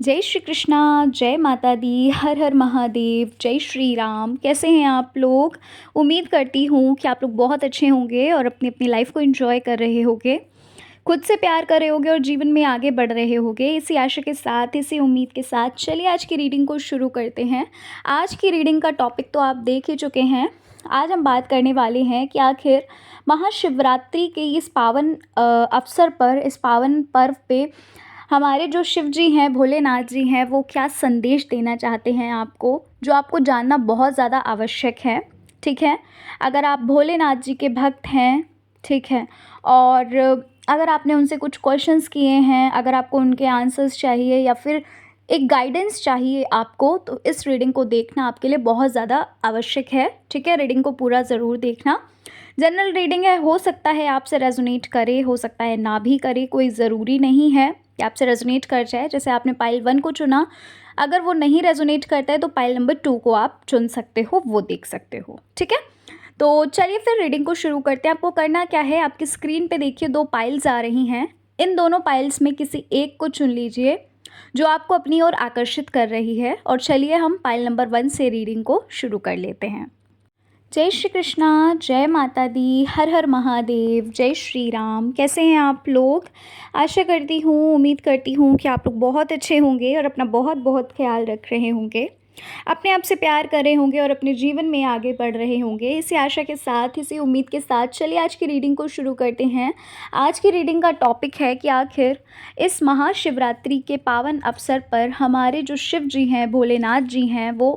जय श्री कृष्णा, जय माता दी, हर हर महादेव, जय श्री राम। कैसे हैं आप लोग? उम्मीद करती हूँ कि आप लोग बहुत अच्छे होंगे और अपनी अपनी लाइफ को एंजॉय कर रहे होंगे, खुद से प्यार कर रहे होंगे और जीवन में आगे बढ़ रहे होंगे। इसी आशा के साथ, इसी उम्मीद के साथ चलिए आज की रीडिंग को शुरू करते हैं। आज की रीडिंग का टॉपिक तो आप देख ही चुके हैं। आज हम बात करने वाले हैं कि आखिर महाशिवरात्रि के इस पावन अवसर पर, इस पावन पर्व पे हमारे जो शिव जी हैं, भोलेनाथ जी हैं, वो क्या संदेश देना चाहते हैं आपको, जो आपको जानना बहुत ज़्यादा आवश्यक है। ठीक है, अगर आप भोलेनाथ जी के भक्त हैं, ठीक है, और अगर आपने उनसे कुछ क्वेश्चंस किए हैं, अगर आपको उनके आंसर्स चाहिए या फिर एक गाइडेंस चाहिए आपको, तो इस रीडिंग को देखना आपके लिए बहुत ज़्यादा आवश्यक है। ठीक है, रीडिंग को पूरा ज़रूर देखना। जनरल रीडिंग है, हो सकता है आपसे रेजोनेट करे, हो सकता है ना भी करे, कोई ज़रूरी नहीं है कि आपसे रेजोनेट कर जाए। जैसे आपने पाइल 1 को चुना, अगर वो नहीं रेजोनेट करता है तो पाइल नंबर 2 को आप चुन सकते हो, वो देख सकते हो। ठीक है, तो चलिए फिर रीडिंग को शुरू करते हैं। आपको करना क्या है, आपकी स्क्रीन पे देखिए 2 पाइल्स आ रही हैं। इन दोनों पाइल्स में किसी एक को चुन लीजिए जो आपको अपनी ओर आकर्षित कर रही है, और चलिए हम पाइल नंबर 1 से रीडिंग को शुरू कर लेते हैं। जय श्री कृष्णा, जय माता दी, हर हर महादेव, जय श्री राम। कैसे हैं आप लोग? आशा करती हूँ, उम्मीद करती हूँ कि आप लोग बहुत अच्छे होंगे और अपना बहुत बहुत ख्याल रख रहे होंगे, अपने आप से प्यार कर रहे होंगे और अपने जीवन में आगे बढ़ रहे होंगे। इसी आशा के साथ, इसी उम्मीद के साथ चलिए आज की रीडिंग को शुरू करते हैं। आज की रीडिंग का टॉपिक है कि आखिर इस महाशिवरात्रि के पावन अवसर पर हमारे जो शिव जी हैं, भोलेनाथ जी हैं, वो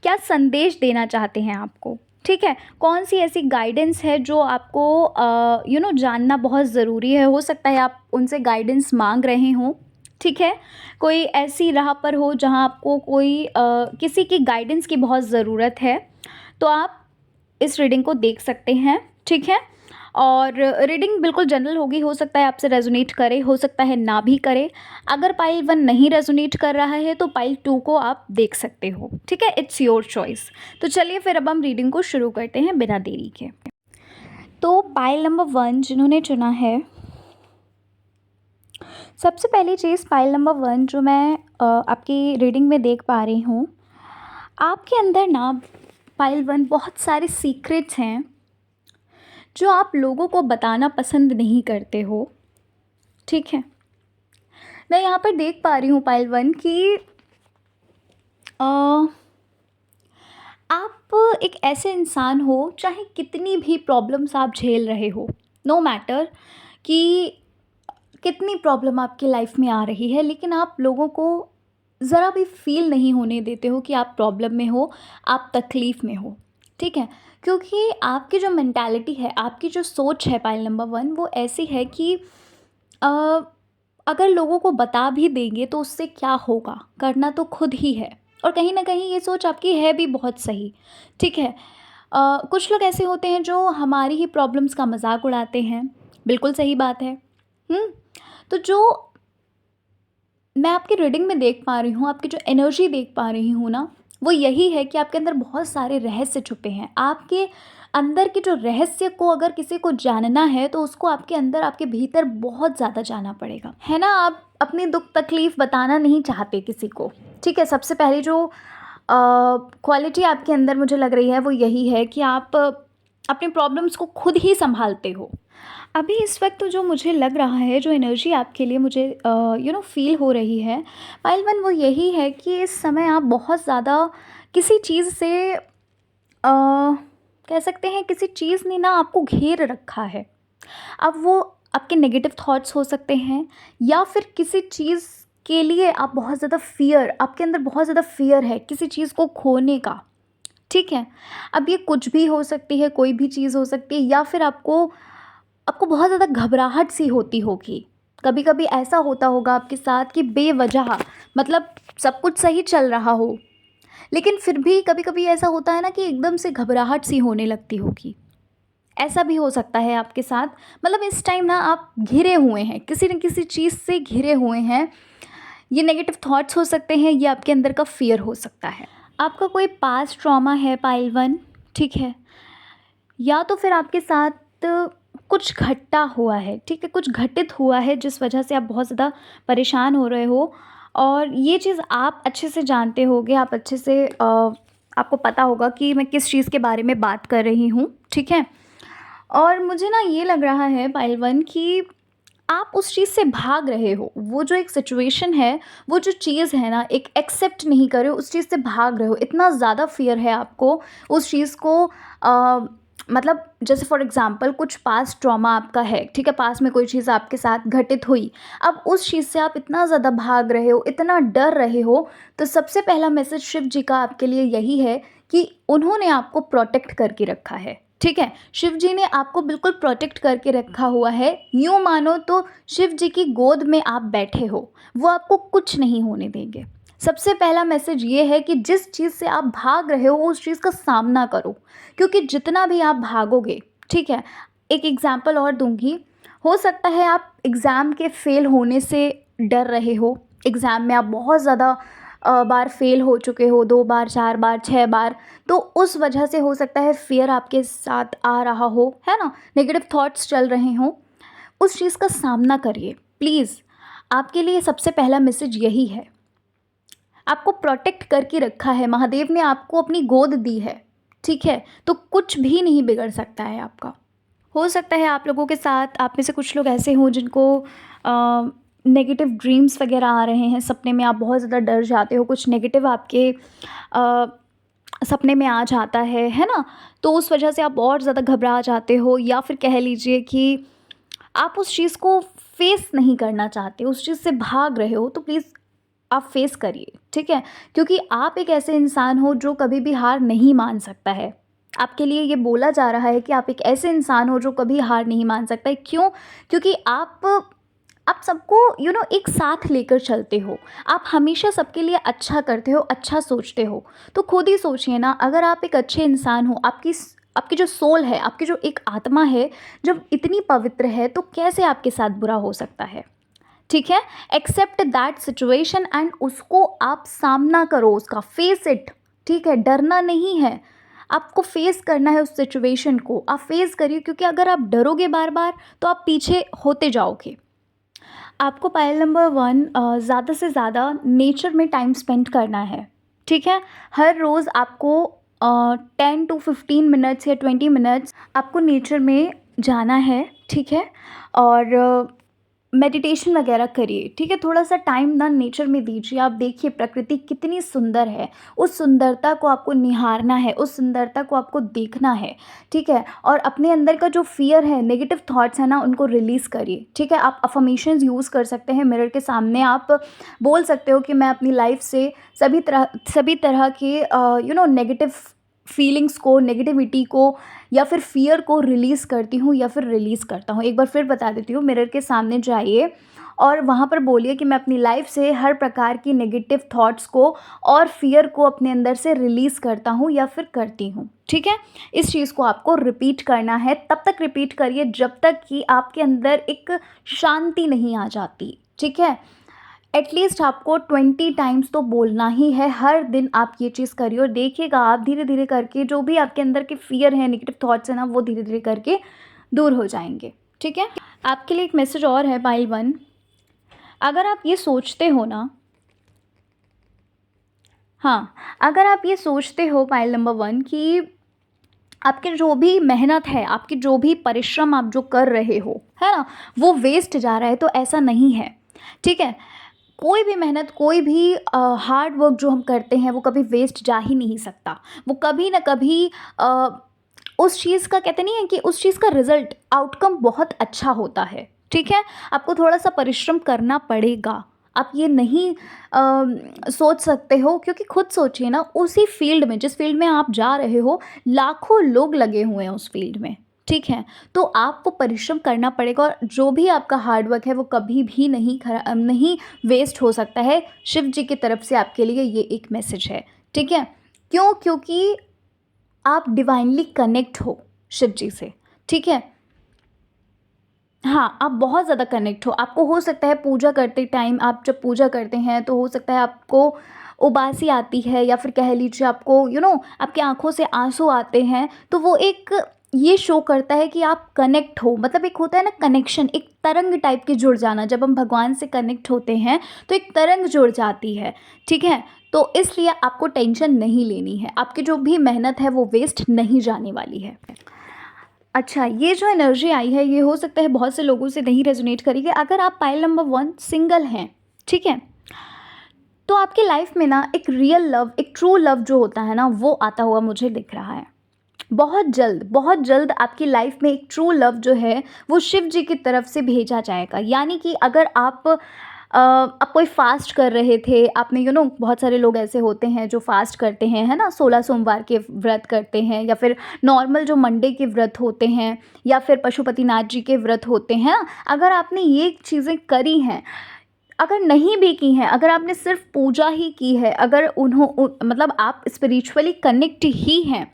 क्या संदेश देना चाहते हैं आपको। ठीक है, कौन सी ऐसी गाइडेंस है जो आपको जानना बहुत ज़रूरी है। हो सकता है आप उनसे गाइडेंस मांग रहे हों। ठीक है, कोई ऐसी राह पर हो जहां आपको किसी की गाइडेंस की बहुत ज़रूरत है, तो आप इस रीडिंग को देख सकते हैं। ठीक है, और रीडिंग बिल्कुल जनरल होगी, हो सकता है आपसे रेजोनेट करे, हो सकता है ना भी करे। अगर पाइल 1 नहीं रेजोनेट कर रहा है तो पाइल 2 को आप देख सकते हो। ठीक है, इट्स योर चॉइस। तो चलिए फिर अब हम रीडिंग को शुरू करते हैं बिना देरी के। तो पाइल नंबर 1 जिन्होंने चुना है, सबसे पहली चीज़ पाइल नंबर 1 जो मैं आपकी रीडिंग में देख पा रही हूँ, आपके अंदर ना पाइल 1 बहुत सारे सीक्रेट्स हैं जो आप लोगों को बताना पसंद नहीं करते हो। ठीक है, मैं यहाँ पर देख पा रही हूँ पाइल 1 कि अ, आप एक ऐसे इंसान हो, चाहे कितनी भी प्रॉब्लम्स आप झेल रहे हो, नो मैटर कि कितनी प्रॉब्लम आपकी लाइफ में आ रही है, लेकिन आप लोगों को ज़रा भी फील नहीं होने देते हो कि आप प्रॉब्लम में हो, आप तकलीफ़ में हो। ठीक है, क्योंकि आपकी जो मेंटालिटी है, आपकी जो सोच है पाइल नंबर 1, वो ऐसी है कि अ, अगर लोगों को बता भी देंगे तो उससे क्या होगा, करना तो खुद ही है। और कहीं न कहीं ये सोच आपकी है भी बहुत सही। ठीक है, कुछ लोग ऐसे होते हैं जो हमारी ही प्रॉब्लम्स का मज़ाक उड़ाते हैं, बिल्कुल सही बात है। हुँ, तो जो मैं आपकी रीडिंग में देख पा रही हूँ, आपकी जो एनर्जी देख पा रही हूँ ना, वो यही है कि आपके अंदर बहुत सारे रहस्य छुपे हैं। आपके अंदर के जो रहस्य को अगर किसी को जानना है, तो उसको आपके अंदर, आपके भीतर बहुत ज़्यादा जाना पड़ेगा, है ना? आप अपनी दुःख तकलीफ़ बताना नहीं चाहते किसी को। ठीक है, सबसे पहली जो क्वालिटी आपके अंदर मुझे लग रही है, वो यही है कि आप अपनी प्रॉब्लम्स को खुद ही सँभालते हो। अभी इस वक्त जो मुझे लग रहा है, जो एनर्जी आपके लिए मुझे फ़ील हो रही है पाइल 1, वो यही है कि इस समय आप बहुत ज़्यादा किसी चीज़ से कह सकते हैं, किसी चीज़ ने ना आपको घेर रखा है। अब वो आपके नेगेटिव थॉट्स हो सकते हैं, या फिर किसी चीज़ के लिए आप बहुत ज़्यादा फ़ियर, आपके अंदर बहुत ज़्यादा फ़ियर है किसी चीज़ को खोने का। ठीक है, अब ये कुछ भी हो सकती है, कोई भी चीज़ हो सकती है, या फिर आपको आपको बहुत ज़्यादा घबराहट सी होती होगी। कभी-कभी ऐसा होता होगा आपके साथ कि बेवजह, मतलब सब कुछ सही चल रहा हो, लेकिन फिर भी कभी-कभी ऐसा होता है ना कि एकदम से घबराहट सी होने लगती होगी। ऐसा भी हो सकता है आपके साथ। मतलब इस टाइम ना आप घिरे हुए हैं, किसी न किसी चीज़ से घिरे हुए हैं। ये नेगेटिव थॉट्स हो सकते हैं, ये आपके अंदर का फ़ियर हो सकता है। आपका कोई पास्ट ट्रॉमा है पाइल 1, ठीक है? या तो फिर आपके साथ कुछ घटा हुआ है, ठीक है? कुछ घटित हुआ है जिस वजह से आप बहुत ज़्यादा परेशान हो रहे हो, और ये चीज़ आप अच्छे से जानते होंगे, आप अच्छे से आपको पता होगा कि मैं किस चीज़ के बारे में बात कर रही हूँ, ठीक है? और मुझे ना ये लग रहा है पाइल 1 कि आप उस चीज़ से भाग रहे हो। वो जो एक सिचुएशन है, वो जो चीज़ है ना, एक एक्सेप्ट नहीं कर रहे हो, उस चीज़ से भाग रहे हो। इतना ज़्यादा फ़ियर है आपको उस चीज़ को मतलब जैसे फॉर एग्ज़ाम्पल कुछ पास्ट ट्रॉमा आपका है, ठीक है? पास्ट में कोई चीज़ आपके साथ घटित हुई। अब उस चीज़ से आप इतना ज़्यादा भाग रहे हो, इतना डर रहे हो, तो सबसे पहला मैसेज शिव जी का आपके लिए यही है कि उन्होंने आपको प्रोटेक्ट करके रखा है, ठीक है? शिव जी ने आपको बिल्कुल प्रोटेक्ट करके रखा हुआ है। यूँ मानो तो शिव जी की गोद में आप बैठे हो, वो आपको कुछ नहीं होने देंगे। सबसे पहला मैसेज ये है कि जिस चीज़ से आप भाग रहे हो, उस चीज़ का सामना करो, क्योंकि जितना भी आप भागोगे, ठीक है? एक एग्ज़ाम्पल और दूँगी, हो सकता है आप एग्ज़ाम के फ़ेल होने से डर रहे हो। एग्ज़ाम में आप बहुत ज़्यादा बार फ़ेल हो चुके हो, 2 बार, 4 बार, 6 बार, तो उस वजह से हो सकता है फ़ियर आपके साथ आ रहा हो, है ना? नेगेटिव थॉट्स चल रहे हों। उस चीज़ का सामना करिए, प्लीज़। आपके लिए सबसे पहला मैसेज यही है। आपको प्रोटेक्ट करके रखा है, महादेव ने आपको अपनी गोद दी है, ठीक है? तो कुछ भी नहीं बिगड़ सकता है आपका। हो सकता है आप लोगों के साथ, आप में से कुछ लोग ऐसे हों जिनको नेगेटिव ड्रीम्स वगैरह आ रहे हैं, सपने में आप बहुत ज़्यादा डर जाते हो, कुछ नेगेटिव आपके अ, सपने में आ जाता है ना? तो उस वजह से आप और ज़्यादा घबरा जाते हो, या फिर कह लीजिए कि आप उस चीज़ को फेस नहीं करना चाहते, उस चीज़ से भाग रहे हो, तो प्लीज़ आप फेस करिए, ठीक है? क्योंकि आप एक ऐसे इंसान हो जो कभी भी हार नहीं मान सकता है। आपके लिए ये बोला जा रहा है कि आप एक ऐसे इंसान हो जो कभी हार नहीं मान सकता है। क्यों? क्योंकि आप सबको एक साथ लेकर चलते हो। आप हमेशा सबके लिए अच्छा करते हो, अच्छा सोचते हो। तो खुद ही सोचिए ना, अगर आप एक अच्छे इंसान हो, आपकी जो सोल है, आपकी जो एक आत्मा है, जब इतनी पवित्र है, तो कैसे आपके साथ बुरा हो सकता है? ठीक है? एक्सेप्ट दैट सिचुएशन एंड उसको आप सामना करो, उसका फेस इट, ठीक है? डरना नहीं है, आपको फेस करना है उस सिचुएशन को। आप फेस करिए, क्योंकि अगर आप डरोगे बार बार तो आप पीछे होते जाओगे। आपको पायल नंबर 1 ज़्यादा से ज़्यादा नेचर में टाइम स्पेंड करना है, ठीक है? हर रोज़ आपको 10 टू 15 मिनट्स या 20 मिनट्स आपको नेचर में जाना है, ठीक है? और मेडिटेशन वगैरह करिए, ठीक है? थोड़ा-सा टाइम ना नेचर में दीजिए। आप देखिए प्रकृति कितनी सुंदर है, उस सुंदरता को आपको निहारना है, उस सुंदरता को आपको देखना है, ठीक है? और अपने अंदर का जो फ़ियर है, नेगेटिव थॉट्स है ना, उनको रिलीज़ करिए, ठीक है? आप अफ़र्मेशंस यूज़ कर सकते हैं, मिरर के सामने आप बोल सकते हो कि मैं अपनी लाइफ़ से सभी तरह के नेगेटिव फीलिंग्स को, नेगेटिविटी को या फिर फ़ियर को रिलीज़ करती हूँ या फिर रिलीज़ करता हूँ। एक बार फिर बता देती हूँ, मिरर के सामने जाइए और वहाँ पर बोलिए कि मैं अपनी लाइफ़ से हर प्रकार की नेगेटिव थॉट्स को और फ़ियर को अपने अंदर से रिलीज़ करता हूँ या फिर करती हूँ, ठीक है? इस चीज़ को आपको रिपीट करना है, तब तक रिपीट करिए जब तक कि आपके अंदर एक शांति नहीं आ जाती, ठीक है? एटलीस्ट आपको 20 टाइम्स तो बोलना ही है, हर दिन आप ये चीज़ करिए और देखिएगा आप धीरे-धीरे करके जो भी आपके अंदर के फ़ियर है, नेगेटिव थॉट्स हैं ना, वो धीरे-धीरे करके दूर हो जाएँगे, ठीक है? आपके लिए एक मैसेज और है पाइल 1, अगर आप ये सोचते हो ना, हाँ, अगर आप ये सोचते हो पाइल नंबर 1 कि आपकी जो भी मेहनत है, आपकी जो भी परिश्रम आप जो कर रहे हो, है ना? वो वेस्ट जा रहा है, तो ऐसा नहीं है, ठीक है? कोई भी मेहनत, कोई भी हार्ड वर्क जो हम करते हैं, वो कभी वेस्ट जा ही नहीं सकता। वो कभी न कभी अ, उस चीज़ का कहते नहीं है कि उस चीज़ का रिज़ल्ट, आउटकम बहुत अच्छा होता है, ठीक है? आपको थोड़ा-सा परिश्रम करना पड़ेगा। आप ये नहीं सोच सकते हो, क्योंकि खुद सोचिए ना, उसी फ़ील्ड में, जिस फ़ील्ड में आप जा रहे हो, लाखों लोग लगे हुए हैं उस फ़ील्ड में, ठीक है? तो आपको परिश्रम करना पड़ेगा और जो भी आपका हार्ड वर्क है, वो कभी भी नहीं वेस्ट हो सकता है। शिव जी की तरफ से आपके लिए ये एक मैसेज है, ठीक है? क्यों? क्योंकि आप डिवाइनली कनेक्ट हो शिव जी से, ठीक है? हाँ, आप बहुत ज़्यादा कनेक्ट हो। आपको हो सकता है पूजा करते टाइम, आप जब पूजा करते हैं तो हो सकता है आपको उबासी आती है, या फिर कह लीजिए आपको आपकी आँखों से आँसू आते हैं। तो वो एक ये शो करता है कि आप कनेक्ट हो, मतलब एक होता है ना कनेक्शन, एक तरंग टाइप के जुड़ जाना। जब हम भगवान से कनेक्ट होते हैं तो एक तरंग जुड़ जाती है, ठीक है। तो इसलिए आपको टेंशन नहीं लेनी है, आपकी जो भी मेहनत है वो वेस्ट नहीं जाने वाली है। अच्छा, ये जो एनर्जी आई है ये हो सकता है बहुत से लोगों से नहीं रेजोनेट करेगी। अगर आप पाइल नंबर 1 सिंगल हैं, ठीक है, तो आपकी लाइफ में ना एक रियल लव, एक ट्रू लव जो होता है ना, वो आता हुआ मुझे दिख रहा है। बहुत जल्द आपकी लाइफ में एक ट्रू लव जो है वो शिव जी की तरफ से भेजा जाएगा। यानी कि अगर आप कोई फास्ट कर रहे थे, आपने बहुत सारे लोग ऐसे होते हैं जो फास्ट करते हैं, है ना, 16 सोमवार के व्रत करते हैं, या फिर नॉर्मल जो मंडे के व्रत होते हैं, या फिर पशुपतिनाथ जी के व्रत होते हैं। अगर आपने ये चीज़ें करी हैं, अगर नहीं भी की हैं, अगर आपने सिर्फ पूजा ही की है, अगर मतलब आप स्पिरिचुअली कनेक्ट ही हैं,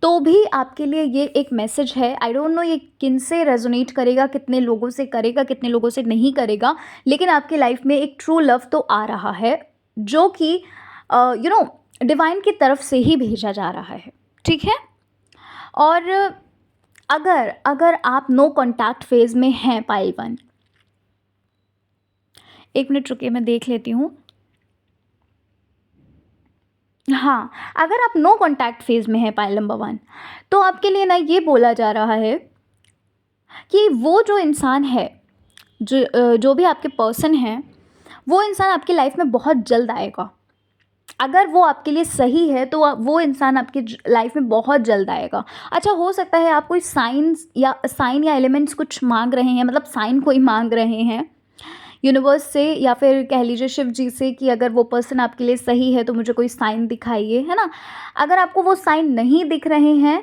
तो भी आपके लिए ये एक मैसेज है। आई डोंट नो ये किन से रेजोनेट करेगा, कितने लोगों से करेगा, कितने लोगों से नहीं करेगा, लेकिन आपकी लाइफ में एक ट्रू लव तो आ रहा है, जो कि डिवाइन की तरफ से ही भेजा जा रहा है, ठीक है। और अगर अगर आप नो कॉन्टैक्ट फेज में हैं, पाइल 1, एक मिनट रुकिए, मैं देख लेती हूँ। हाँ, अगर आप नो कॉन्टैक्ट फेज में हैं, पाइल नंबर 1, तो आपके लिए ना ये बोला जा रहा है कि वो जो इंसान है, जो भी आपके पर्सन हैं, वो इंसान आपकी लाइफ में बहुत जल्द आएगा। अगर वो आपके लिए सही है तो वो इंसान आपकी लाइफ में बहुत जल्द आएगा। अच्छा, हो सकता है आप कोई साइन या एलिमेंट्स कुछ मांग रहे हैं, मतलब साइन कोई मांग रहे हैं यूनिवर्स से, या फिर कह लीजिए शिव जी से कि अगर वो पर्सन आपके लिए सही है तो मुझे कोई साइन दिखाइए, है ना। अगर आपको वो साइन नहीं दिख रहे हैं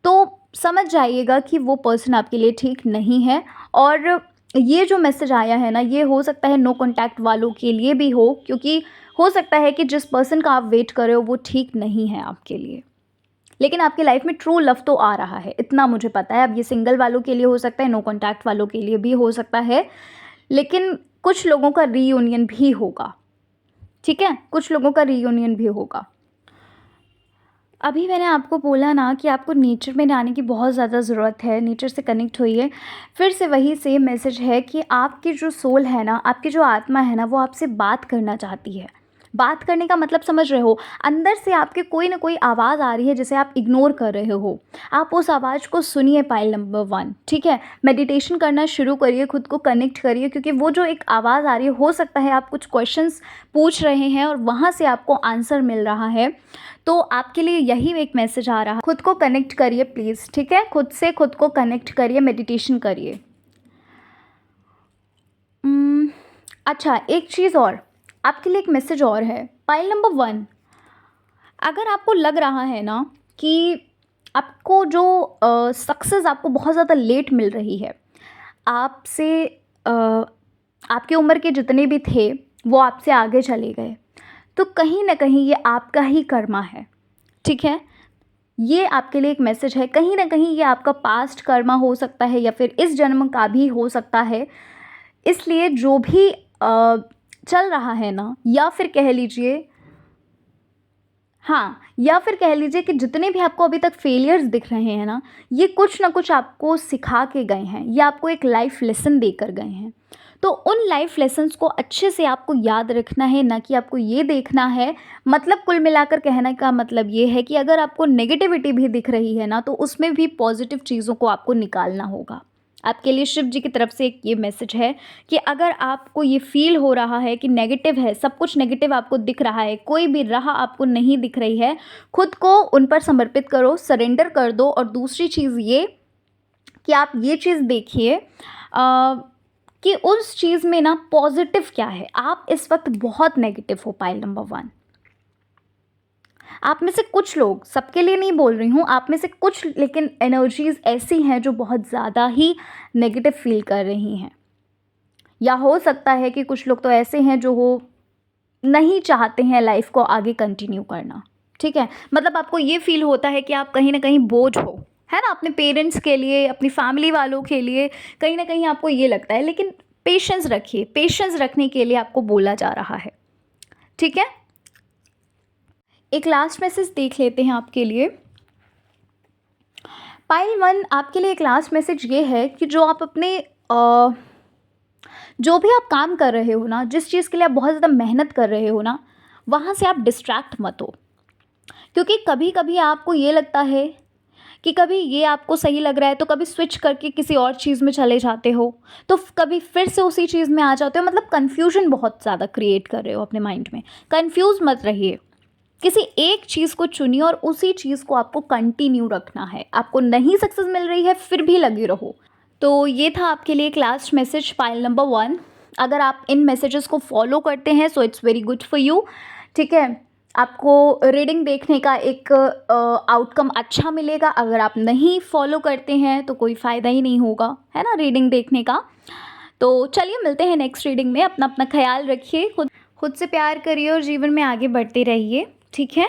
तो समझ जाइएगा कि वो पर्सन आपके लिए ठीक नहीं है। और ये जो मैसेज आया है ना, ये हो सकता है नो कॉन्टैक्ट वालों के लिए भी हो, क्योंकि हो सकता है कि जिस पर्सन का आप वेट कर रहे हो वो ठीक नहीं है आपके लिए, लेकिन आपकी लाइफ में ट्रू लव तो आ रहा है, इतना मुझे पता है। अब ये सिंगल वालों के लिए हो सकता है, नो कॉन्टैक्ट वालों के लिए भी हो सकता है, लेकिन कुछ लोगों का रीयूनियन भी होगा, ठीक है, कुछ लोगों का रीयूनियन भी होगा। अभी मैंने आपको बोला ना कि आपको नेचर में आने की बहुत ज़्यादा ज़रूरत है, नेचर से कनेक्ट होइए। फिर से वही सेम मैसेज है कि आपकी जो सोल है ना, आपकी जो आत्मा है ना, वो आपसे बात करना चाहती है। बात करने का मतलब समझ रहे हो, अंदर से आपके कोई ना कोई आवाज़ आ रही है जिसे आप इग्नोर कर रहे हो। आप उस आवाज़ को सुनिए, पाइल नंबर 1, ठीक है। मेडिटेशन करना शुरू करिए, खुद को कनेक्ट करिए, क्योंकि वो जो एक आवाज़ आ रही है, हो सकता है आप कुछ क्वेश्चंस पूछ रहे हैं और वहाँ से आपको आंसर मिल रहा है। तो आपके लिए यही एक मैसेज आ रहा है, खुद को कनेक्ट करिए प्लीज़, ठीक है, खुद से खुद को कनेक्ट करिए, मेडिटेशन करिए। अच्छा, एक चीज़ और आपके लिए, एक मैसेज और है, पाइल नंबर 1, अगर आपको लग रहा है ना कि आपको जो सक्सेस आपको बहुत ज़्यादा लेट मिल रही है, आपसे आपकी उम्र के जितने भी थे वो आपसे आगे चले गए, तो कहीं ना कहीं ये आपका ही कर्मा है, ठीक है। ये आपके लिए एक मैसेज है, कहीं ना कहीं ये आपका पास्ट कर्मा हो सकता है, या फिर इस जन्म का भी हो सकता है। इसलिए जो भी चल रहा है ना, या फिर कह लीजिए, हाँ, या फिर कह लीजिए कि जितने भी आपको अभी तक फेलियर्स दिख रहे हैं ना, ये कुछ ना कुछ आपको सिखा के गए हैं, या आपको एक लाइफ लेसन देकर गए हैं। तो उन लाइफ लेसन्स को अच्छे से आपको याद रखना है, ना कि आपको ये देखना है। मतलब कुल मिलाकर कहने का मतलब ये है कि अगर आपको नेगेटिविटी भी दिख रही है ना, तो उसमें भी पॉजिटिव चीज़ों को आपको निकालना होगा। आपके लिए शिव जी की तरफ से एक ये मैसेज है कि अगर आपको ये फील हो रहा है कि नेगेटिव है, सब कुछ नेगेटिव आपको दिख रहा है, कोई भी राह आपको नहीं दिख रही है, खुद को उन पर समर्पित करो, सरेंडर कर दो। और दूसरी चीज़ ये कि आप ये चीज़ देखिए कि उस चीज़ में ना पॉजिटिव क्या है। आप इस वक्त बहुत नेगेटिव हो, पाइल नंबर 1। आप में से कुछ लोग, सबके लिए नहीं बोल रही हूँ, आप में से कुछ लेकिन एनर्जीज़ ऐसी हैं जो बहुत ज़्यादा ही नेगेटिव फील कर रही हैं। या हो सकता है कि कुछ लोग तो ऐसे हैं जो वो नहीं चाहते हैं लाइफ को आगे कंटिन्यू करना, ठीक है। मतलब आपको ये फील होता है कि आप कहीं ना कहीं बोझ हो, है ना, अपने पेरेंट्स के लिए, अपनी फैमिली वालों के लिए, कहीं ना कहीं आपको ये लगता है। लेकिन पेशेंस रखिए, पेशेंस रखने के लिए आपको बोला जा रहा है, ठीक है। एक लास्ट मैसेज देख लेते हैं आपके लिए। पाइल 1 आपके लिए एक लास्ट मैसेज ये है कि जो आप अपने अ, जो भी आप काम कर रहे हो ना, जिस चीज़ के लिए आप बहुत ज़्यादा मेहनत कर रहे हो ना, वहाँ से आप डिस्ट्रैक्ट मत हो। क्योंकि कभी-कभी आपको ये लगता है कि कभी ये आपको सही लग रहा है तो कभी स्विच करके किसी और चीज़ में चले जाते हो, तो कभी फिर से उसी चीज़ में आ जाते हो, मतलब कन्फ्यूजन बहुत ज़्यादा क्रिएट कर रहे हो अपने माइंड में। कन्फ्यूज़ मत रहिए, किसी एक चीज़ को चुनिए और उसी चीज़ को आपको कंटिन्यू रखना है। आपको नहीं सक्सेस मिल रही है फिर भी लगे रहो। तो ये था आपके लिए एक लास्ट मैसेज पाइल नंबर 1। अगर आप इन मैसेजेस को फॉलो करते हैं so it's very good for you, ठीक है। आपको रीडिंग देखने का एक आउटकम अच्छा मिलेगा। अगर आप नहीं फॉलो करते हैं तो कोई फ़ायदा ही नहीं होगा, है ना, रीडिंग देखने का। तो चलिए मिलते हैं नेक्स्ट रीडिंग में। अपना अपना ख्याल रखिए, खुद खुद से प्यार करिए और जीवन में आगे बढ़ते रहिए, ठीक है।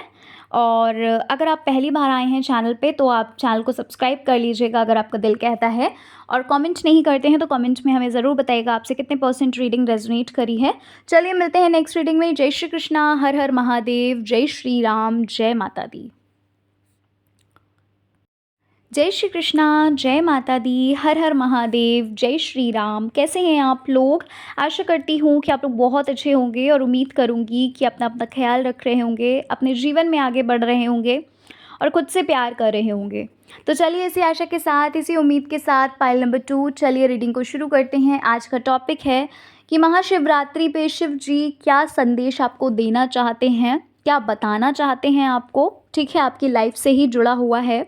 और अगर आप पहली बार आए हैं चैनल पे तो आप चैनल को सब्सक्राइब कर लीजिएगा अगर आपका दिल कहता है। और कमेंट नहीं करते हैं तो कमेंट में हमें ज़रूर बताइएगा आपसे कितने % रीडिंग रेजोनेट करी है। चलिए मिलते हैं नेक्स्ट रीडिंग में। जय श्री कृष्णा, हर हर महादेव, जय श्री राम, जय माता दी। जय श्री कृष्णा, जय माता दी, हर हर महादेव, जय श्री राम। कैसे हैं आप लोग? आशा करती हूँ कि आप लोग बहुत अच्छे होंगे और उम्मीद करूँगी कि अपना अपना ख्याल रख रहे होंगे, अपने जीवन में आगे बढ़ रहे होंगे और खुद से प्यार कर रहे होंगे। तो चलिए इसी आशा के साथ, इसी उम्मीद के साथ पाइल नंबर 2, चलिए रीडिंग को शुरू करते हैं। आज का टॉपिक है कि महाशिवरात्रि पे शिव जी क्या संदेश आपको देना चाहते हैं, क्या बताना चाहते हैं आपको, ठीक है, आपकी लाइफ से ही जुड़ा हुआ है।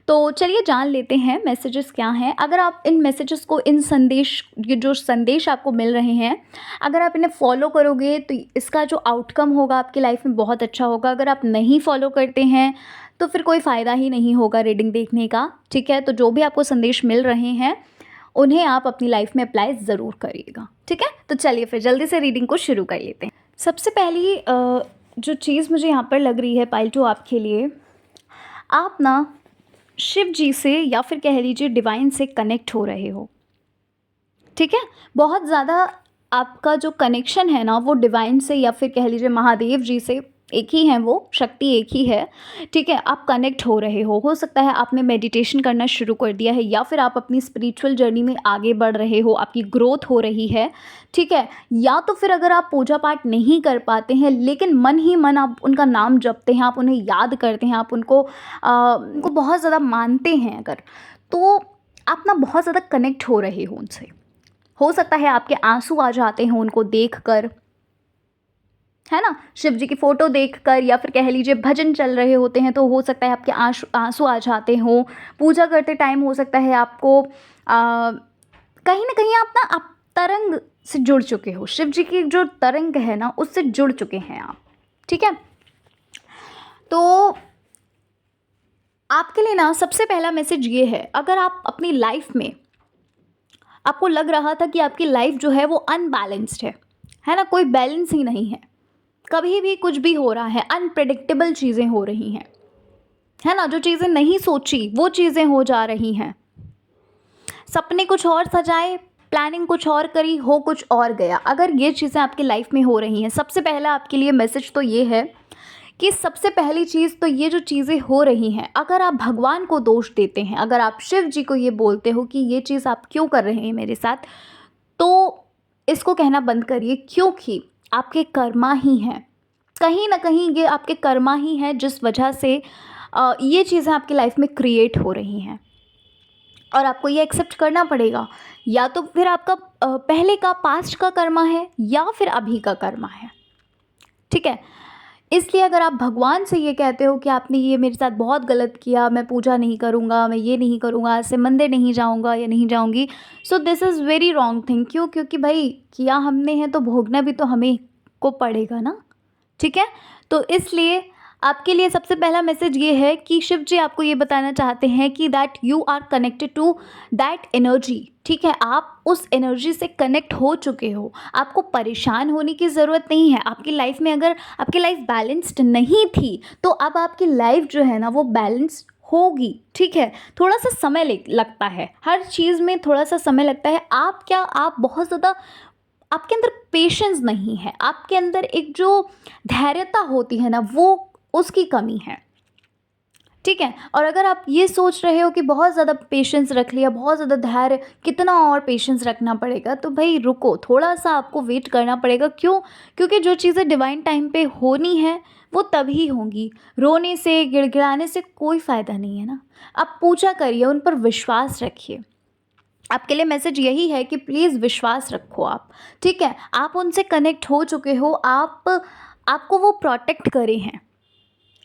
तो चलिए जान लेते हैं मैसेजेस क्या हैं। अगर आप इन मैसेजेस को, इन संदेश, ये जो संदेश आपको मिल रहे हैं, अगर आप इन्हें फॉलो करोगे तो इसका जो आउटकम होगा आपकी लाइफ में बहुत अच्छा होगा। अगर आप नहीं फॉलो करते हैं तो फिर कोई फ़ायदा ही नहीं होगा रीडिंग देखने का, ठीक है। तो जो भी आपको संदेश मिल रहे हैं उन्हें आप अपनी लाइफ में अप्लाई ज़रूर करिएगा, ठीक है। तो चलिए फिर जल्दी से रीडिंग को शुरू कर लेते हैं। सबसे पहली जो चीज़ मुझे यहाँ पर लग रही है पाइल 2 आपके लिए, आप ना शिव जी से या फिर कह लीजिए डिवाइन से कनेक्ट हो रहे हो, ठीक है। बहुत ज़्यादा आपका जो कनेक्शन है ना वो डिवाइन से या फिर कह लीजिए महादेव जी से, एक ही हैं, वो शक्ति एक ही है, ठीक है। आप कनेक्ट हो रहे हो सकता है आपने मेडिटेशन करना शुरू कर दिया है या फिर आप अपनी स्पिरिचुअल जर्नी में आगे बढ़ रहे हो, आपकी ग्रोथ हो रही है, ठीक है। या तो फिर अगर आप पूजा पाठ नहीं कर पाते हैं लेकिन मन ही मन आप उनका नाम जपते हैं, आप उन्हें याद करते हैं, आप उनको बहुत ज़्यादा मानते हैं, अगर तो आप ना बहुत ज़्यादा कनेक्ट हो रहे हो उनसे। हो सकता है आपके आंसू आ जाते हैं उनको देखकर, है ना, शिव जी की फ़ोटो देखकर, या फिर कह लीजिए भजन चल रहे होते हैं तो हो सकता है आपके आंसू आ जाते हों। पूजा करते टाइम हो सकता है आपको कहीं न कहीं आप तरंग से जुड़ चुके हो, शिव जी की जो तरंग है ना उससे जुड़ चुके हैं आप, ठीक है। तो आपके लिए ना सबसे पहला मैसेज ये है, अगर आप अपनी लाइफ में, आपको लग रहा था कि आपकी लाइफ जो है वो अनबैलेंस्ड है ना, कोई बैलेंस ही नहीं है, कभी भी कुछ भी हो रहा है, अनप्रेडिक्टेबल चीज़ें हो रही हैं, है ना, जो चीज़ें नहीं सोची वो चीज़ें हो जा रही हैं, सपने कुछ और सजाए, प्लानिंग कुछ और करी, हो कुछ और गया। अगर ये चीज़ें आपकी लाइफ में हो रही हैं, सबसे पहला आपके लिए मैसेज तो ये है कि सबसे पहली चीज़ तो ये जो चीज़ें हो रही हैं, अगर आप भगवान को दोष देते हैं, अगर आप शिव जी को ये बोलते हो कि ये चीज़ आप क्यों कर रहे हैं मेरे साथ, तो इसको कहना बंद करिए, क्योंकि आपके कर्मा ही हैं, कहीं ना कहीं ये आपके कर्मा ही हैं जिस वजह से ये चीज़ें आपकी लाइफ में क्रिएट हो रही हैं और आपको ये एक्सेप्ट करना पड़ेगा। या तो फिर आपका पहले का पास्ट का कर्मा है या फिर अभी का कर्मा है, ठीक है। इसलिए अगर आप भगवान से ये कहते हो कि आपने ये मेरे साथ बहुत गलत किया, मैं पूजा नहीं करूँगा, मैं ये नहीं करूँगा, आज से मंदिर नहीं जाऊँगा या नहीं जाऊँगी, so this is very wrong thing. क्यों? क्योंकि भाई किया हमने है तो भोगना भी तो हमें को पड़ेगा ना, ठीक है। तो इसलिए आपके लिए सबसे पहला मैसेज ये है कि शिव जी आपको ये बताना चाहते हैं कि that you are connected to that energy, ठीक है। आप उस एनर्जी से कनेक्ट हो चुके हो, आपको परेशान होने की ज़रूरत नहीं है। आपकी लाइफ में अगर आपकी लाइफ बैलेंस्ड नहीं थी तो अब आपकी लाइफ जो है ना वो बैलेंस होगी, ठीक है। थोड़ा सा समय लगता है, हर चीज़ में थोड़ा सा समय लगता है। आप बहुत ज़्यादा, आपके अंदर पेशेंस नहीं है, आपके अंदर एक जो धैर्यता होती है ना वो, उसकी कमी है, ठीक है? और अगर आप ये सोच रहे हो कि बहुत ज़्यादा पेशेंस रख लिया, बहुत ज़्यादा धैर्य, कितना और पेशेंस रखना पड़ेगा, तो भई रुको, थोड़ा-सा आपको वेट करना पड़ेगा। क्यों? क्योंकि जो चीज़ें डिवाइन टाइम पे होनी है, वो तभी होंगी। रोने से, गिड़गिड़ाने से कोई फ़ायदा नहीं है ना। आप पूजा करिए, उन पर विश्वास रखिए। आपके लिए मैसेज यही है कि प्लीज़ विश्वास रखो आप, ठीक है? आप उनसे कनेक्ट हो चुके हो, आपको वो प्रोटेक्ट करे हैं।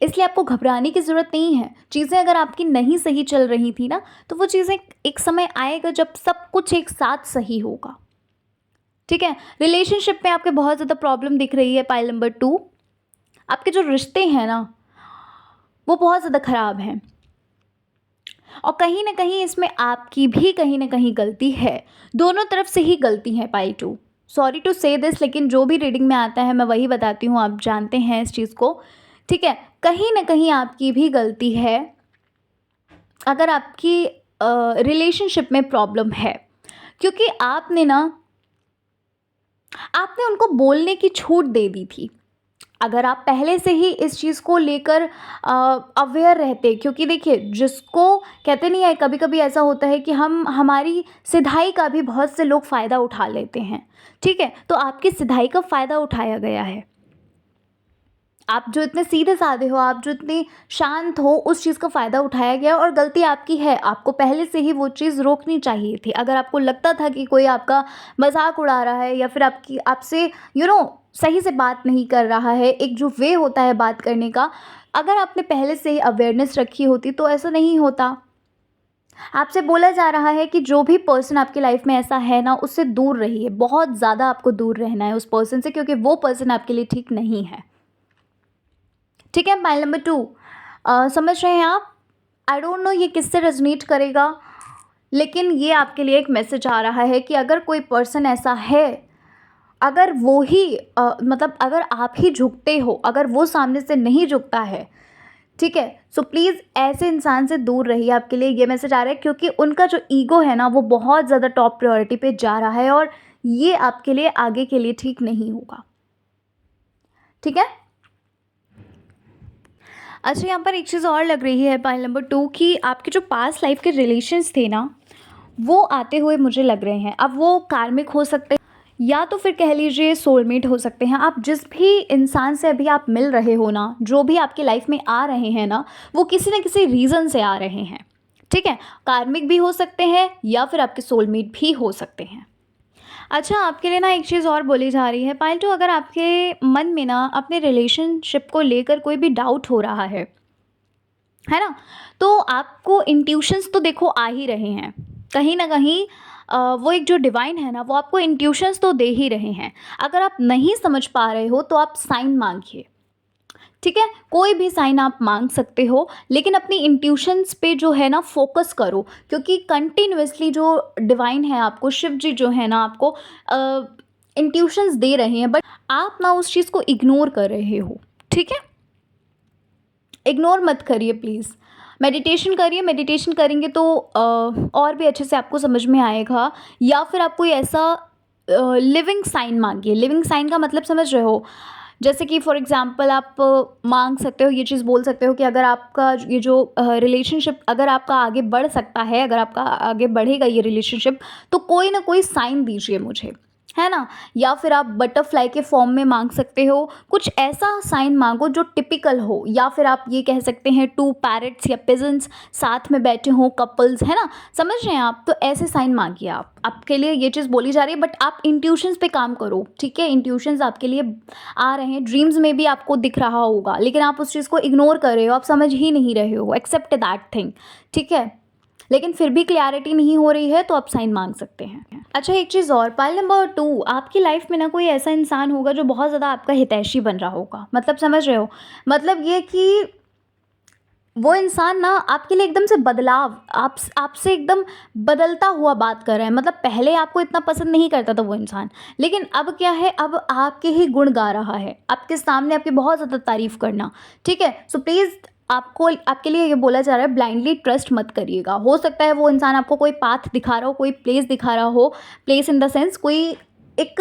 इसलिए आपको घबराने की ज़रूरत नहीं है। चीज़ें अगर आपकी नहीं सही चल रही थी ना, तो वो चीज़ें एक समय आएगा जब सब कुछ एक साथ सही होगा, ठीक है? रिलेशनशिप में आपके बहुत ज़्यादा प्रॉब्लम दिख रही है पाइल नंबर 2। आपके जो रिश्ते हैं ना, वो बहुत ज़्यादा ख़राब हैं और कहीं न कहीं इसमें आपकी भी कहीं न कहीं गलती है। दोनों तरफ से ही गलती है पाइल 2। सॉरी टू से दिस, लेकिन जो भी रीडिंग में आता है मैं वही बताती हूँ, आप जानते हैं इस चीज़ को, ठीक है? कहीं न कहीं आपकी भी गलती है अगर आपकी रिलेशनशिप में प्रॉब्लम है, क्योंकि आपने उनको बोलने की छूट दे दी थी। अगर आप पहले से ही इस चीज़ को लेकर अवेयर रहते, क्योंकि देखिए, जिसको कहते नहीं है, कभी-कभी ऐसा होता है कि हम हमारी सिधाई का भी बहुत से लोग फ़ायदा उठा लेते हैं, ठीक है? तो आपकी सिधाई का फ़ायदा उठाया गया है। आप जो इतने सीधे-साधे हो, आप जो इतने शांत हो, उस चीज़ का फ़ायदा उठाया गया और गलती आपकी है। आपको पहले से ही वो चीज़ रोकनी चाहिए थी। अगर आपको लगता था कि कोई आपका मज़ाक उड़ा रहा है या फिर आपसे सही से बात नहीं कर रहा है, एक जो वे होता है बात करने का, अगर आपने पहले से ही अवेयरनेस रखी होती तो ऐसा नहीं होता। आपसे बोला जा रहा है कि जो भी पर्सन आपकी लाइफ़ में ऐसा है ना, उससे दूर रहिए। बहुत ज़्यादा आपको दूर रहना है उस पर्सन से, क्योंकि वो पर्सन आपके लिए ठीक नहीं है। ठीक है, माइल नंबर 2 समझ रहे हैं आप? आई डोंट नो ये किससे रेज़ोनेट करेगा, लेकिन ये आपके लिए एक मैसेज आ रहा है कि अगर कोई पर्सन ऐसा है, अगर वो ही मतलब अगर आप ही झुकते हो, अगर वो सामने से नहीं झुकता है, ठीक है? सो प्लीज़ ऐसे इंसान से दूर रहिए। आपके लिए ये मैसेज आ रहा है, क्योंकि उनका जो ईगो है ना, वो बहुत ज़्यादा टॉप प्रायोरिटी पे जा रहा है और ये आपके लिए आगे के लिए ठीक नहीं होगा। ठीक है? अच्छा, यहाँ पर एक चीज़ और लग रही है पाइल नंबर 2 कि आपके जो पास्ट लाइफ के रिलेशंस थे ना, वो आते हुए मुझे लग रहे हैं। अब वो कार्मिक हो सकते हैं या तो फिर कह लीजिए सोलमेट हो सकते हैं। आप जिस भी इंसान से अभी आप मिल रहे हो ना, जो भी आपकी लाइफ में आ रहे हैं ना, वो किसी न किसी रीज़न से आ रहे हैं, ठीक है? कार्मिक भी हो सकते हैं या फिर आपके सोलमेट भी हो सकते हैं। अच्छा, आपके लिए ना एक चीज़ और बोली जा रही है पायल 2, अगर आपके मन में ना अपने रिलेशनशिप को लेकर कोई भी डाउट हो रहा है ना? तो आपको इंट्यूशंस तो देखो आ ही रहे हैं। कहीं न कहीं वो एक जो डिवाइन है ना, वो आपको इंट्यूशंस तो दे ही रहे हैं। अगर आप नहीं समझ पा रहे हो तो आप साइन माँगिए। ठीक है? कोई भी साइन आप माँग सकते हो, लेकिन अपनी इंट्यूशंस पे जो है ना फ़ोकस करो, क्योंकि कंटिन्यूअसली जो डिवाइन है आपको, शिव जी जो है ना आपको इंट्यूशंस दे रहे हैं, बट आप ना उस चीज़ को इग्नोर कर रहे हो। ठीक है? इग्नोर मत करिए प्लीज़। मेडिटेशन करिए, मेडिटेशन करेंगे तो और भी अच्छे से आपको समझ में आएगा, या फिर आप कोई ऐसा लिविंग साइन माँगिए। लिविंग साइन का मतलब समझ रहे हो? जैसे कि फॉर एग्ज़ाम्पल आप माँग सकते हो, ये चीज़ बोल सकते हो कि अगर आपका ये जो रिलेशनशिप अगर आपका आगे बढ़ सकता है, अगर आपका आगे बढ़ेगा ये रिलेशनशिप, तो कोई ना कोई साइन दीजिए मुझे, है ना? या फिर आप बटरफ्लाई के फॉर्म में माँग सकते हो, कुछ ऐसा साइन माँगो जो टिपिकल हो, या फिर आप ये कह सकते हैं 2 पैरट्स या पिजन्स साथ में बैठे हों, कपल्स, है ना? समझ रहे हैं आप? तो ऐसे साइन माँगिए आप। आपके लिए ये चीज़ बोली जा रही है, बट आप इंट्यूशंस पे काम करो, ठीक है? इंट्यूशंस आपके लिए आ रहे हैं, ड्रीम्स में भी आपको दिख रहा होगा, लेकिन आप उस चीज़ को इग्नोर कर रहे हो, आप समझ ही नहीं रहे हो, एक्सेप्ट दैट थिंग, ठीक है? लेकिन फिर भी क्लैरिटी नहीं हो रही है तो आप साइन माँग सकते हैं। अच्छा, एक चीज़ और, पाइल नंबर 2, आपकी लाइफ में ना कोई ऐसा इंसान होगा जो बहुत ज़्यादा आपका हितैषी बन रहा होगा। मतलब समझ रहे हो? मतलब ये कि वो इंसान ना आपके लिए एकदम से बदलाव, आपसे एकदम बदलता हुआ बात कर रहा है। मतलब पहले आपको इतना पसंद नहीं करता था वो इंसान, लेकिन अब क्या है, अब आपके ही गुण गा रहा है, आपके सामने आपकी बहुत ज़्यादा तारीफ़ करना, ठीक है? सो प्लीज़, आपको आपके लिए ये बोला जा रहा है, ब्लाइंडली ट्रस्ट मत करिएगा। हो सकता है वो इंसान आपको कोई पाथ दिखा रहा हो, कोई प्लेस दिखा रहा हो, प्लेस इन द सेंस कोई एक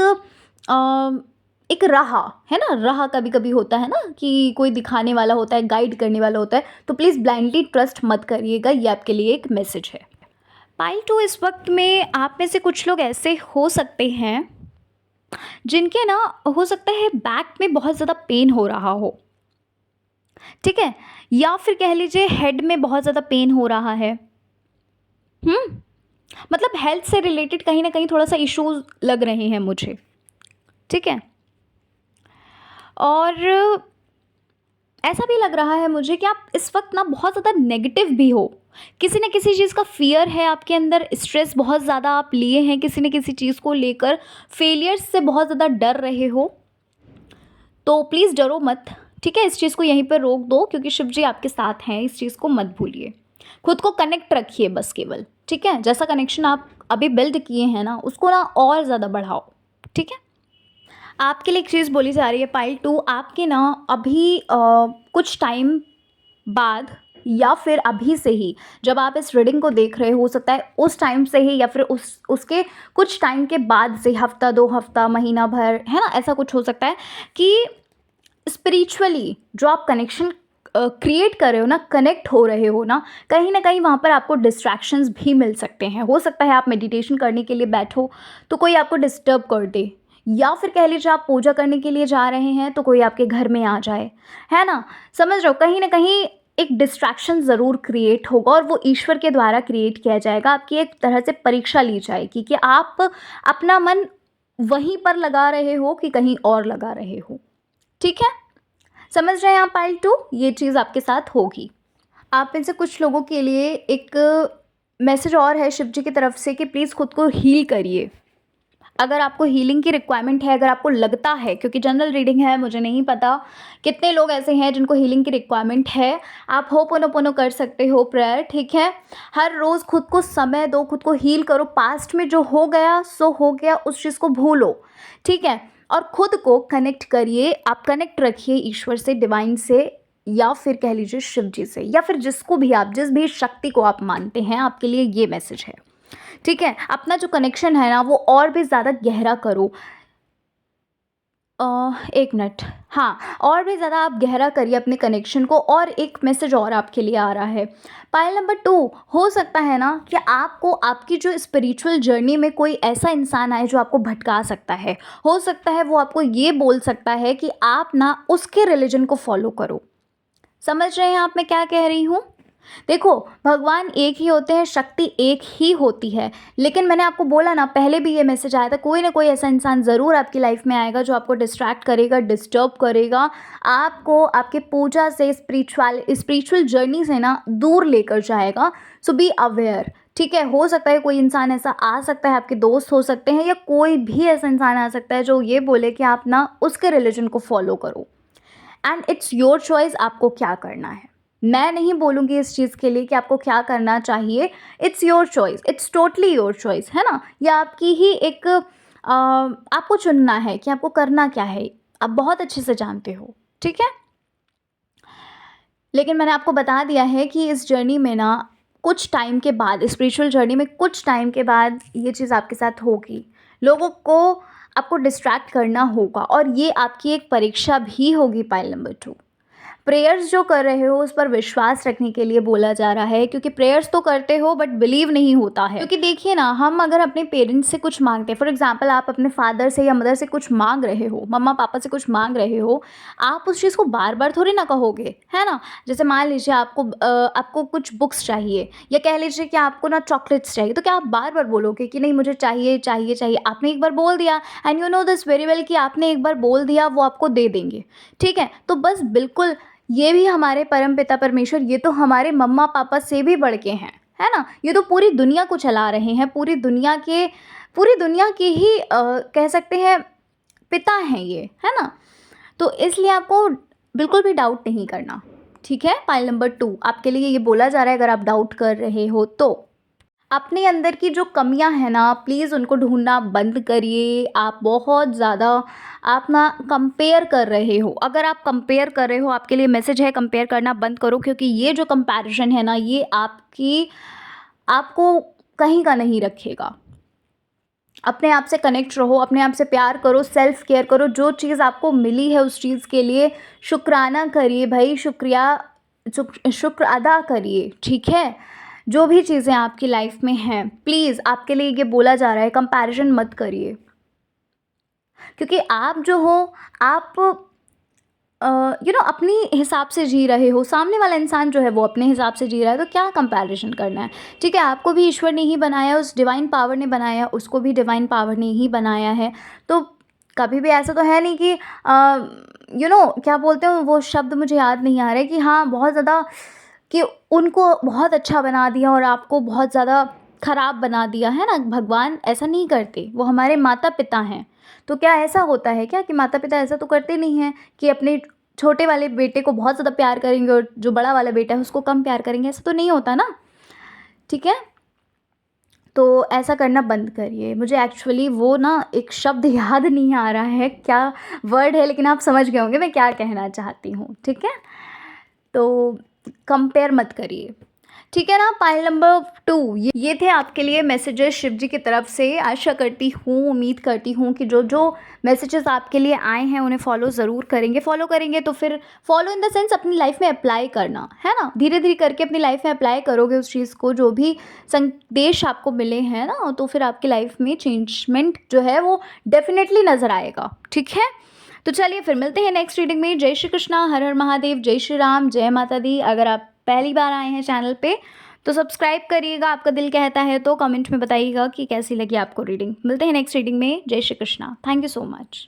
एक राह है ना, राह कभी कभी होता है ना कि कोई दिखाने वाला होता है, गाइड करने वाला होता है, तो प्लीज़ ब्लाइंडली ट्रस्ट मत करिएगा, ये आपके लिए एक मैसेज है। पाइल 2, इस वक्त में आप में से कुछ लोग ऐसे हो सकते हैं जिनके ना हो सकता है बैक में बहुत ज़्यादा पेन हो रहा हो, ठीक है, या फिर कह लीजिए हेड में बहुत ज़्यादा पेन हो रहा है। मतलब हेल्थ से रिलेटेड कहीं ना कहीं थोड़ा सा इश्यूज लग रहे हैं मुझे, ठीक है। और ऐसा भी लग रहा है मुझे कि आप इस वक्त ना बहुत ज़्यादा नेगेटिव भी हो, किसी न किसी चीज़ का फियर है आपके अंदर, स्ट्रेस बहुत ज़्यादा आप लिए हैं किसी न किसी चीज़ को लेकर, फेलियर्स से बहुत ज़्यादा डर रहे हो। तो प्लीज़ डरो मत, ठीक है, इस चीज़ को यहीं पर रोक दो, क्योंकि शिव जी आपके साथ हैं, इस चीज़ को मत भूलिए। खुद को कनेक्ट रखिए बस केवल, ठीक है, जैसा कनेक्शन आप अभी बिल्ड किए हैं ना, उसको ना और ज़्यादा बढ़ाओ, ठीक है। आपके लिए एक चीज़ बोली जा रही है पाइल 2, आपके ना अभी कुछ टाइम बाद या फिर अभी से ही, जब आप इस रीडिंग को देख रहे हो सकता है उस टाइम से ही, या फिर उसके कुछ टाइम के बाद से, हफ्ता 2 हफ्ता, महीना भर, है ना, ऐसा कुछ हो सकता है कि स्पिरिचुअली जो आप कनेक्शन क्रिएट कर रहे हो ना, कनेक्ट हो रहे हो ना कहीं वहाँ पर आपको डिस्ट्रैक्शंस भी मिल सकते हैं। हो सकता है आप मेडिटेशन करने के लिए बैठो तो कोई आपको डिस्टर्ब कर दे, या फिर कह लीजिए आप पूजा करने के लिए जा रहे हैं तो कोई आपके घर में आ जाए, है ना, समझ रहे हो, कहीं ना कहीं एक डिस्ट्रैक्शन ज़रूर क्रिएट होगा, और वो ईश्वर के द्वारा क्रिएट किया जाएगा। आपकी एक तरह से परीक्षा ली जाएगी कि आप अपना मन वहीं पर लगा रहे हो कि कहीं और लगा रहे हो, ठीक है, समझ रहे हैं आप पाइल 2, ये चीज़ आपके साथ होगी। आप में से कुछ लोगों के लिए एक मैसेज और है शिव जी की तरफ से कि प्लीज़ खुद को हील करिए। अगर आपको हीलिंग की रिक्वायरमेंट है, अगर आपको लगता है, क्योंकि जनरल रीडिंग है, मुझे नहीं पता कितने लोग ऐसे हैं जिनको हीलिंग की रिक्वायरमेंट है, आप होपोनोपोनो कर सकते हो प्रेयर, ठीक है। हर रोज़ खुद को समय दो, खुद को हील करो, पास्ट में जो हो गया सो हो गया, उस चीज़ को भूलो, ठीक है, और खुद को कनेक्ट करिए, आप कनेक्ट रखिए ईश्वर से, डिवाइन से, या फिर कह लीजिए शिव जी से, या फिर जिसको भी आप, जिस भी शक्ति को आप मानते हैं, आपके लिए ये मैसेज है, ठीक है। अपना जो कनेक्शन है ना वो और भी ज़्यादा गहरा करो। एक मिनट, हाँ, और भी ज़्यादा आप गहरा करिए अपने कनेक्शन को। और एक मैसेज और आपके लिए आ रहा है पाइल नंबर 2, हो सकता है ना कि आपको आपकी जो स्पिरिचुअल जर्नी में कोई ऐसा इंसान आए जो आपको भटका सकता है। हो सकता है वो आपको ये बोल सकता है कि आप ना उसके रिलीजन को फॉलो करो। समझ रहे हैं आप मैं क्या कह रही हूँ? देखो, भगवान एक ही होते हैं, शक्ति एक ही होती है, लेकिन मैंने आपको बोला ना, पहले भी ये मैसेज आया था, कोई ना कोई ऐसा इंसान ज़रूर आपकी लाइफ में आएगा जो आपको डिस्ट्रैक्ट करेगा, डिस्टर्ब करेगा, आपको आपके पूजा से, स्पिरिचुअल जर्नी से ना दूर लेकर जाएगा। सो बी अवेयर, ठीक है। हो सकता है कोई इंसान ऐसा आ सकता है, आपके दोस्त हो सकते हैं, या कोई भी ऐसा इंसान आ सकता है जो ये बोले कि आप ना उसके रिलीजन को फॉलो करो, एंड इट्स योर चॉइस आपको क्या करना है। मैं नहीं बोलूँगी इस चीज़ के लिए कि आपको क्या करना चाहिए, it's your choice, it's totally your choice, है ना। यह आपकी ही एक आपको चुनना है कि आपको करना क्या है, आप बहुत अच्छे से जानते हो, ठीक है। लेकिन मैंने आपको बता दिया है कि इस जर्नी में ना कुछ टाइम के बाद, स्पिरिचुअल जर्नी में कुछ टाइम के बाद ये चीज़ आपके साथ होगी, लोगों को आपको डिस्ट्रैक्ट करना होगा, और ये आपकी एक परीक्षा भी होगी पाइल नंबर 2। प्रेयर्स जो कर रहे हो उस पर विश्वास रखने के लिए बोला जा रहा है, क्योंकि प्रेयर्स तो करते हो बट बिलीव नहीं होता है। क्योंकि देखिए ना, हम अगर अपने पेरेंट्स से कुछ मांगते हैं, फॉर एग्जांपल आप अपने फादर से या मदर से कुछ मांग रहे हो, मम्मा पापा से कुछ मांग रहे हो, आप उस चीज़ को बार बार थोड़ी ना कहोगे, है ना। जैसे मान लीजिए आपको कुछ बुक्स चाहिए, या कह लीजिए कि आपको ना चॉकलेट्स चाहिए, तो क्या आप बार बार बोलोगे कि नहीं मुझे चाहिए चाहिए चाहिए? आपने एक बार बोल दिया, and you know this very well कि आपने एक बार बोल दिया, वो आपको दे देंगे, ठीक है। तो बस बिल्कुल ये भी हमारे परम पिता परमेश्वर, ये तो हमारे मम्मा पापा से भी बढ़ के हैं, है ना। ये तो पूरी दुनिया को चला रहे हैं, पूरी दुनिया के ही कह सकते हैं पिता हैं ये, है ना। तो इसलिए आपको बिल्कुल भी डाउट नहीं करना, ठीक है। पाइल नंबर 2 आपके लिए ये बोला जा रहा है, अगर आप डाउट कर रहे हो तो अपने अंदर की जो कमियां हैं ना, प्लीज़ उनको ढूंढना बंद करिए। आप बहुत ज़्यादा आप ना कंपेयर कर रहे हो, अगर आप कंपेयर कर रहे हो, आपके लिए मैसेज है कंपेयर करना बंद करो, क्योंकि ये जो कंपैरिजन है ना, ये आपको कहीं का नहीं रखेगा। अपने आप से कनेक्ट रहो, अपने आप से प्यार करो, सेल्फ केयर करो। जो चीज़ आपको मिली है उस चीज़ के लिए शुक्राना करिए भाई, शुक्र अदा करिए, ठीक है। जो भी चीज़ें आपकी लाइफ में हैं, प्लीज़ आपके लिए ये बोला जा रहा है, कंपैरिजन मत करिए, क्योंकि आप जो हो, आप अपनी हिसाब से जी रहे हो, सामने वाला इंसान जो है वो अपने हिसाब से जी रहा है, तो क्या कंपैरिजन करना है, ठीक है। आपको भी ईश्वर ने ही बनाया, उस डिवाइन पावर ने बनाया, उसको भी डिवाइन पावर ने ही बनाया है। तो कभी भी ऐसा तो है नहीं कि क्या बोलते हैं वो शब्द, मुझे याद नहीं आ रहा है, कि हाँ बहुत ज़्यादा, कि उनको बहुत अच्छा बना दिया और आपको बहुत ज़्यादा ख़राब बना दिया, है ना। भगवान ऐसा नहीं करते, वो हमारे माता पिता हैं। तो क्या ऐसा होता है क्या कि माता पिता ऐसा तो करते नहीं हैं कि अपने छोटे वाले बेटे को बहुत ज़्यादा प्यार करेंगे और जो बड़ा वाला बेटा है उसको कम प्यार करेंगे, ऐसा तो नहीं होता ना, ठीक है। तो ऐसा करना बंद करिए। मुझे एक्चुअली वो ना एक शब्द याद नहीं आ रहा है, क्या वर्ड है, लेकिन आप समझ गए होंगे मैं क्या कहना चाहती हूँ, ठीक है। तो कंपेयर मत करिए, ठीक है ना। पाइल नंबर 2, ये थे आपके लिए मैसेजेस शिव जी की तरफ से। आशा करती हूँ, उम्मीद करती हूँ कि जो जो मैसेजेस आपके लिए आए हैं उन्हें फॉलो ज़रूर करेंगे। फॉलो करेंगे तो फिर फॉलो इन द सेंस अपनी लाइफ में अप्लाई करना, है ना। धीरे धीरे करके अपनी लाइफ में अप्लाई करोगे उस चीज़ को, जो भी संदेश आपको मिले हैं ना, तो फिर आपकी लाइफ में चेंजमेंट जो है वो डेफिनेटली नज़र आएगा, ठीक है। तो चलिए फिर मिलते हैं नेक्स्ट रीडिंग में। जय श्री कृष्णा, हर हर महादेव, जय श्री राम, जय माता दी। अगर आप पहली बार आए हैं चैनल पे तो सब्सक्राइब करिएगा, आपका दिल कहता है तो कमेंट में बताइएगा कि कैसी लगी आपको रीडिंग। मिलते हैं नेक्स्ट रीडिंग में। जय Shri Krishna, thank you so much.